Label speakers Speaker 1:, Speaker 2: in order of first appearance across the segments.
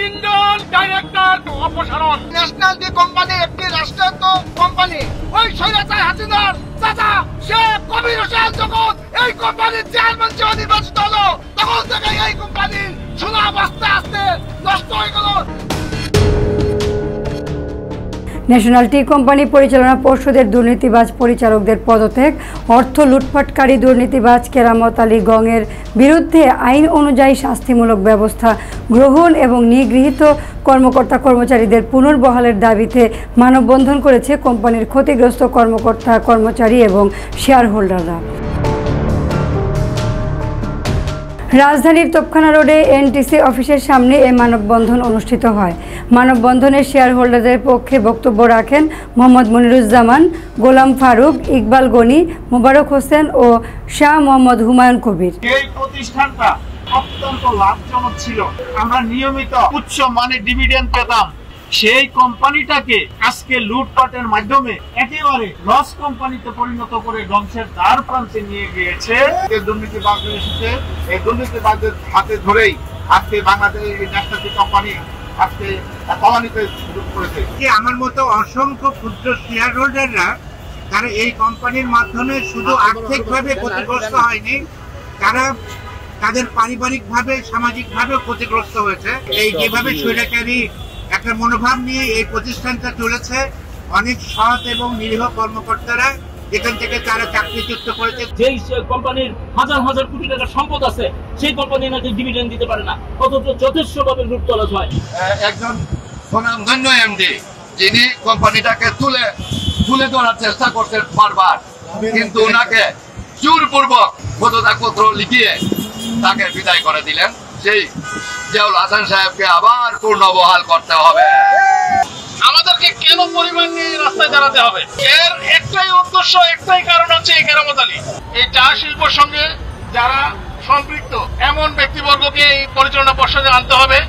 Speaker 1: তিনজন ডাইরেক্টর অপসারণ। ন্যাশনাল যে কোম্পানি একটি রাষ্ট্রায়ত্ত কোম্পানি, ওই স্বৈরাচার হাসিনার চাচা শেখ কবির হোসেন যখন এই কোম্পানির চেয়ারম্যান হিসেবে নির্বাচিত হলো, তখন থেকে এই কোম্পানির সুনাম আস্তে আস্তে নষ্ট হয়ে গেল।
Speaker 2: ন্যাশনাল টি কোম্পানি পরিচালনা পর্ষদের দুর্নীতিবাজ পরিচালকদের পদত্যাগ, অর্থ লুটপাটকারী দুর্নীতিবাজ কেরামত আলী গংয়ের বিরুদ্ধে আইন অনুযায়ী শাস্তিমূলক ব্যবস্থা গ্রহণ এবং নিগৃহীত কর্মকর্তা কর্মচারীদের পুনর্বহালের দাবিতে মানববন্ধন করেছে কোম্পানির ক্ষতিগ্রস্ত কর্মকর্তা কর্মচারী এবং শেয়ার হোল্ডাররা। রাজধানীর তোপখানা রোডে এনটিসি অফিসের সামনে এই মানববন্ধন অনুষ্ঠিত হয়। মানববন্ধনে শেয়ার হোল্ডারদের পক্ষে বক্তব্য রাখেন মোহাম্মদ মনিরুজ্জামান, গোলাম ফারুক, ইকবাল গনি, মোবারক হোসেন ও শাহ মোহাম্মদ হুমায়ুন কবির।
Speaker 3: এই প্রতিষ্ঠানটা অত্যন্ত লাভজনক ছিল, আমরা নিয়মিত উচ্চ মানের ডিভিডেন্ড পেতাম। সেই কোম্পানিটাকে আজকে লুটপাটের মাধ্যমে একেবারে লস কোম্পানিতে পরিণত করে ধ্বংসের দ্বার প্রান্তে নিয়ে গিয়েছে। দুর্নীতিবাজ এসেছে, এই দুর্নীতিবাজদের হাতে ধরেই আজকে বাংলাদেশের এই ন্যাশনাল টি কোম্পানি আজকে তলানিতে শুরু করেছে। আমার মতো অসংখ্য ক্ষুদ্র শেয়ার হোল্ডাররা তারা এই কোম্পানির মাধ্যমে শুধু আর্থিকভাবে ক্ষতিগ্রস্ত হয়নি, তারা তাদের পারিবারিকভাবে সামাজিকভাবে ক্ষতিগ্রস্ত হয়েছে। এই যেভাবে স্বৈরাচারী একটা মনোভাব নিয়ে এই প্রতিষ্ঠানটা চলেছে, অনেক সৎ এবং নিরীহ কর্মকর্তারা এখান থেকে তারা চাকরিচ্যুত করেছে।
Speaker 4: যেই কোম্পানির হাজার হাজার কোটি টাকার সম্পদ আছে, সেই কোম্পানি নাকি ডিভিডেন্ড দিতে পারে না, অথচ যথেষ্টভাবে লুটতরাজ হয়।
Speaker 5: একজন স্বনামধন্য এমডি যিনি কোম্পানিটাকে তুলে ধরার চেষ্টা করছেন বারবার, কিন্তু ওনাকে জোরপূর্বক পদত্যাগপত্র লিখিয়ে তাকে বিদায় করে দিলেন। সেই জিয়াউল হাসান সাহেবকে আবার পুনর্বহাল করতে হবে।
Speaker 3: আমাদেরকে কেন পরিবার নিয়ে রাস্তায় দাঁড়াতে হবে? এর একটাই উদ্দেশ্য, একটাই কারণ হচ্ছে এই কেরামত আলী। এই চা শিল্পের সঙ্গে যারা সম্পৃক্ত এমন ব্যক্তিবর্গকে এই পরিচালনা পর্ষদে আনতে হবে।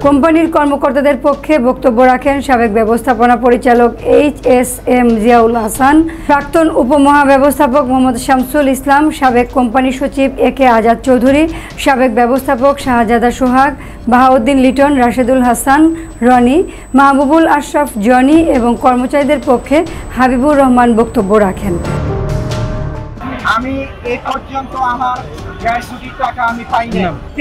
Speaker 2: কোম্পানির কর্মকর্তাদের পক্ষে বক্তব্য রাখেন সাবেক ব্যবস্থাপনা পরিচালক HSM জিয়াউল হাসান, প্রাক্তন উপমহাব্যবস্থাপক মোহাম্মদ শামসুল ইসলাম, সাবেক কোম্পানি সচিব AK আজাদ চৌধুরী, সাবেক ব্যবস্থাপক শাহজাদা সোহাগ, বাহাউদ্দিন লিটন, রাশেদুল হাসান রনি, মাহবুবুল আশরাফ জনি এবং কর্মচারীদের পক্ষে হাবিবুর রহমান বক্তব্য রাখেন।
Speaker 3: আমি এই পর্যন্ত আমার গ্র্যাচুইটির টাকা আমি পাইনি।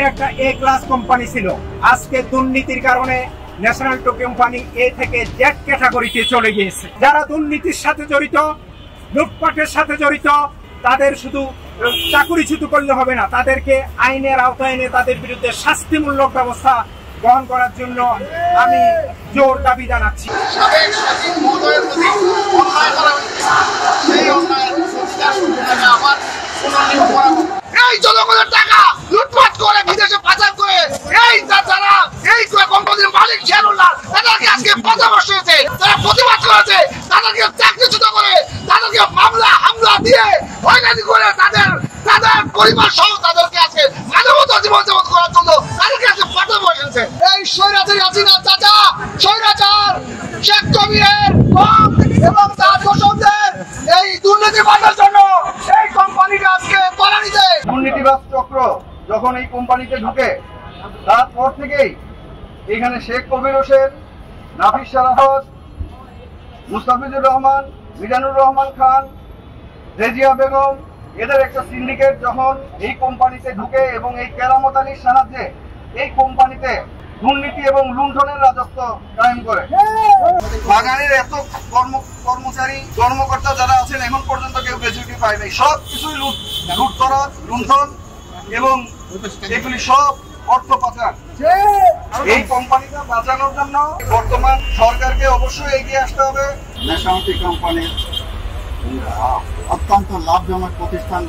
Speaker 3: একটা A ক্লাস কোম্পানি ছিল, আজকে দুর্নীতির কারণে ন্যাশনাল টি কোম্পানি A থেকে Z ক্যাটাগরিতে চলে গিয়েছে। যারা দুর্নীতির সাথে জড়িত, লুটপাটের সাথে জড়িত, তাদের শুধু চাকুরিচ্যুত করলে হবে না, তাদেরকে আইনের আওতায় এনে তাদের বিরুদ্ধে শাস্তিমূলক ব্যবস্থা গ্রহণ করার জন্য আমি জোর দাবি জানাচ্ছি।
Speaker 1: এই জনগণের টাকা লুটপাট করে বিদেশে পাচার করে এই যারা এই কোম্পানির মালিক শেয়ারহোল্ডার তাদেরকে আজকে পদে বসিয়েছে, তারা প্রতিবাদ করেছে, তাদেরকে চাকরিচ্যুত করে, তাদেরকে মামলা হামলা দিয়ে হয়রানি করে তাদের পরিবার সহ তাদেরকে আজকে মানবতা জীবনযাপন করার জন্য তাদেরকে আজকে পদে বসিয়েছে। এই স্বৈরাচারী হাসিনা চাচা, স্বৈরাচার শেখ কবিরের এবং তার দোষকদের এই দুর্নীতিবাজের জন্য এই কোম্পানিটা আজকে তলানিতে।
Speaker 5: দুর্নীতিবাজ চক্র যখন এই কোম্পানিতে ঢুকে তারপর থেকেই এখানে শেখ কবির হোসেন, নাফিস সারাহত, মুস্তাফিজুর রহমান, মিজানুর রহমান খান, রেজিয়া বেগম, এদের একটা সিন্ডিকেট যখন এই কোম্পানিতে ঢুকে এবং এই কেরামত আলীর সাহায্যে এই কোম্পানিতে দুর্নীতি এবং লুণ্ঠনের রাজত্ব কায়েম করে। বাগানের এত কর্মচারী কর্মকর্তা যারা আছেন এখন পর্যন্ত কেউ গ্র্যাচুইটি পায় নাই। সব কিছুই লুটতরাজ, লুণ্ঠন এবং এগুলি সব অর্থ পাচার। এই কোম্পানিটা বাঁচানোর জন্য বর্তমান সরকারকে অবশ্যই এগিয়ে আসতে হবে।
Speaker 6: ন্যাশনাল টি কোম্পানির অত্যন্ত লাভজনক প্রতিষ্ঠান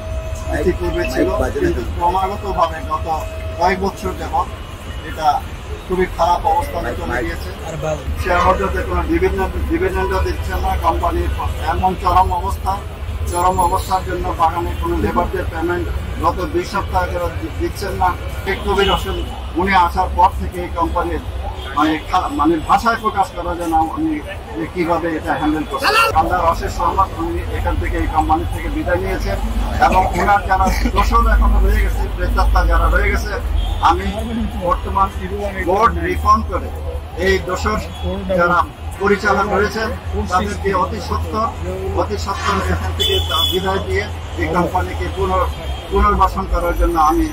Speaker 6: ইতিপূর্বে ছিল, কিন্তু ক্রমাগতভাবে গত কয়েক বছর যাবৎ এটা খুবই খারাপ অবস্থানে চলে গিয়েছে। শেয়ার হোল্ডারদের কোনো ডিভিডেন্ডও দিচ্ছে না। কোম্পানির এমন চরম অবস্থার জন্য বাগানে কোনো লেবারদের পেমেন্ট গত 2 সপ্তাহ দিচ্ছেন না। শেখ কবির হোসেন উনি আসার পর থেকে এই কোম্পানির মানে ভাষায় প্রকাশ করা যেন উনি কিভাবে এটা হ্যান্ডেল করছেন। আল্লাহর অশেষ রহমত, উনি এখান থেকে এই কোম্পানি থেকে বিদায় নিয়েছেন এবং ওনার যারা দোষর এখনো রয়ে গেছে, প্রেতাত্মা যারা রয়ে গেছে, আমি বর্তমান বোর্ড রিফর্ম করে এই দোষর যারা পরিচালক রয়েছেন তাদেরকে অতি সত্বর এখান থেকে বিদায় দিয়ে এই কোম্পানিকে পুনর্বাসন করার জন্য আমি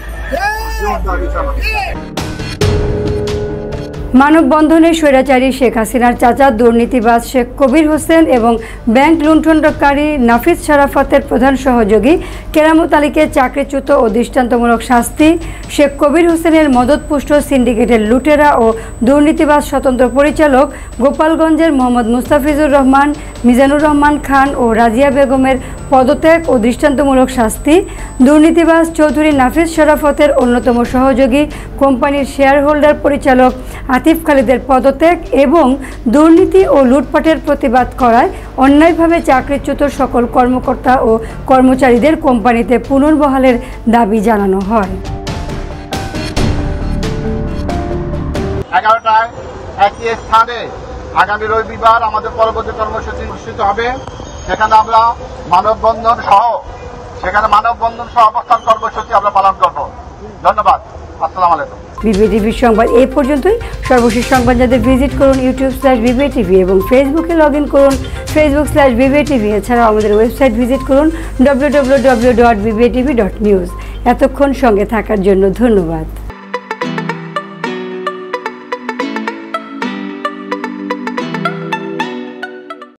Speaker 6: জোর দাবি চালাবো।
Speaker 2: মানববন্ধনে স্বৈরাচারী শেখ হাসিনার চাচা দুর্নীতিবাজ শেখ কবির হোসেন এবং ব্যাংক লুণ্ঠনকারী নাফিস শরাফতের প্রধান সহযোগী কেরামত আলীকে চাকরিচ্যুত ও দৃষ্টান্তমূলক শাস্তি, শেখ কবির হোসেনের মদতপুষ্ট সিন্ডিকেটের লুটেরা ও দুর্নীতিবাজ স্বতন্ত্র পরিচালক গোপালগঞ্জের মোহাম্মদ মুস্তাফিজুর রহমান, মিজানুর রহমান খান ও রাজিয়া বেগমের পদত্যাগ ও দৃষ্টান্তমূলক শাস্তি, দুর্নীতিবাজ চৌধুরী নাফিস শরাফতের অন্যতম সহযোগী কোম্পানির শেয়ার হোল্ডার পরিচালক আতিফ খালিদের পদত্যাগ এবং দুর্নীতি ও লুটপাটের প্রতিবাদ করায় অন্যায়ভাবে চাকরিচ্যুত সকল কর্মকর্তা ও কর্মচারীদের কোম্পানিতে পুনর্বহালের দাবি জানানো হয়।
Speaker 1: 11টায় একই স্থানে আগামী রবিবার আমাদের পরবর্তী কর্মসূচি অনুষ্ঠিত হবে। সেখানে আমরা মানববন্ধন সহ অবস্থান কর্মসূচি আমরা পালন করব। ধন্যবাদ। আসসালামু আলাইকুম।
Speaker 2: বিবিটিভি সংবাদ এই পর্যন্তই। সর্বশেষ সংবাদ জানতে ভিজিট করুন YouTube/বিবিটিভি এবং ফেসবুকে লগ ইন করুন Facebook/বিবিটিভি। এছাড়াও আমাদের ওয়েবসাইট ভিজিট করুন www.bbtv.news। এতক্ষণ সঙ্গে থাকার জন্য ধন্যবাদ।